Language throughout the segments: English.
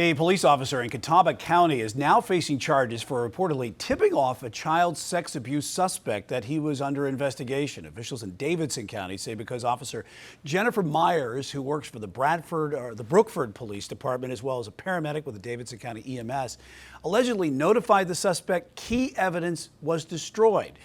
A police officer in Catawba County is now facing charges for reportedly tipping off a child sex abuse suspect that he was under investigation. Officials in Davidson County say because Officer Jennifer Myers, who works for the Brookford Police Department, as well as a paramedic with the Davidson County EMS, allegedly notified the suspect, key evidence was destroyed.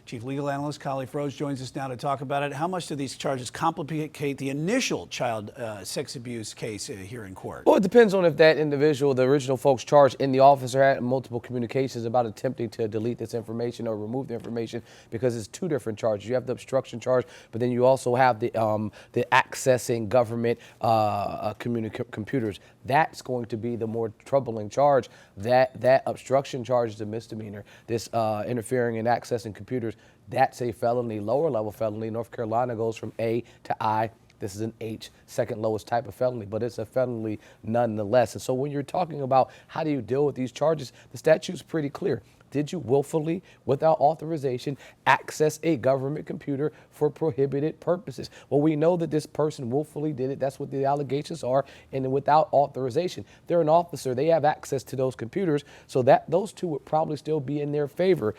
Chief Legal Analyst Collie Froese joins us now to talk about it. How much do these charges complicate the initial child sex abuse case here in court? Well, it depends on if that individual, the original folks charged in the officer, had multiple communications about attempting to delete this information or remove the information, because it's two different charges. You have the obstruction charge, but then you also have the accessing government computers. That's going to be the more troubling charge. That obstruction charge is a misdemeanor. This interfering and accessing computers, that's a felony, lower level felony. North Carolina goes from A to I. This is an H, second lowest type of felony, but it's a felony nonetheless. And so when you're talking about how do you deal with these charges, the statute's pretty clear. Did you willfully, without authorization, access a government computer for prohibited purposes? Well, we know that this person willfully did it. That's what the allegations are. And without authorization, they're an officer. They have access to those computers. So that those two would probably still be in their favor.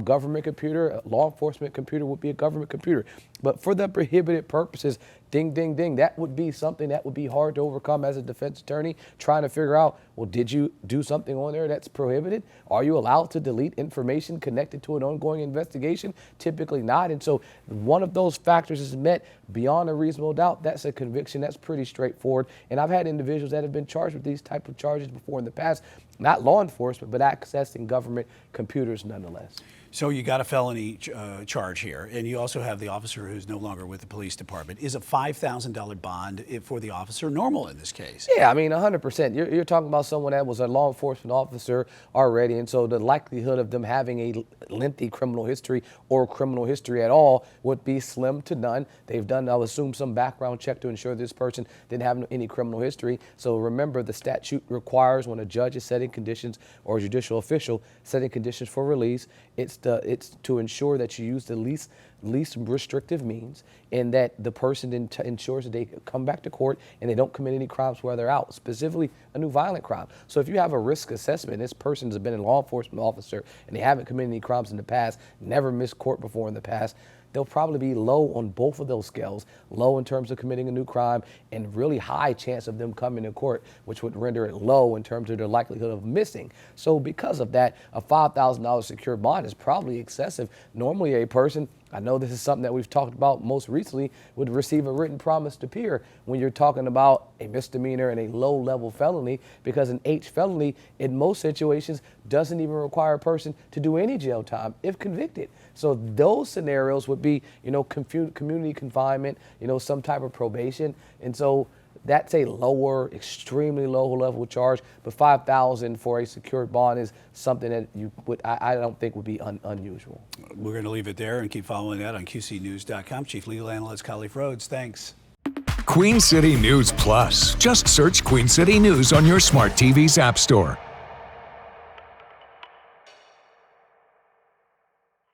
Government computer, law enforcement computer would be a government computer. But for the prohibited purposes, ding, ding, ding, that would be something that would be hard to overcome as a defense attorney, trying to figure out, well, did you do something on there that's prohibited? Are you allowed to delete information connected to an ongoing investigation? Typically not. And so one of those factors is met beyond a reasonable doubt. That's a conviction. That's pretty straightforward. And I've had individuals that have been charged with these type of charges before in the past, not law enforcement, but accessing government computers nonetheless. So you got a felony charge here, and you also have the officer who's no longer with the police department. Is a $5,000 bond for the officer normal in this case? Yeah, I mean, 100%. You're talking about someone that was a law enforcement officer already, and so the likelihood of them having a lengthy criminal history or criminal history at all would be slim to none. They've done, I'll assume, some background check to ensure this person didn't have any criminal history. So remember, the statute requires when a judge is setting conditions or a judicial official setting conditions for release, it's to ensure that you use the least restrictive means, and that the person ensures that they come back to court and they don't commit any crimes while they're out, specifically a new violent crime. So if you have a risk assessment, this person has been a law enforcement officer and they haven't committed any crimes in the past, never missed court before in the past, they'll probably be low on both of those scales, low in terms of committing a new crime and really high chance of them coming to court, which would render it low in terms of their likelihood of missing. So because of that, a $5,000 secured bond is probably excessive. Normally a person, I know this is something that we've talked about most recently, would receive a written promise to appear when you're talking about a misdemeanor and a low-level felony, because an H felony in most situations doesn't even require a person to do any jail time if convicted. So those scenarios would be, community confinement, some type of probation. And so that's a lower, extremely low-level charge, but $5,000 for a secured bond is something that I don't think would be unusual. We're going to leave it there and keep following that on QCNews.com. Chief Legal Analyst Collie Froese, thanks. Queen City News Plus. Just search Queen City News on your smart TV's app store.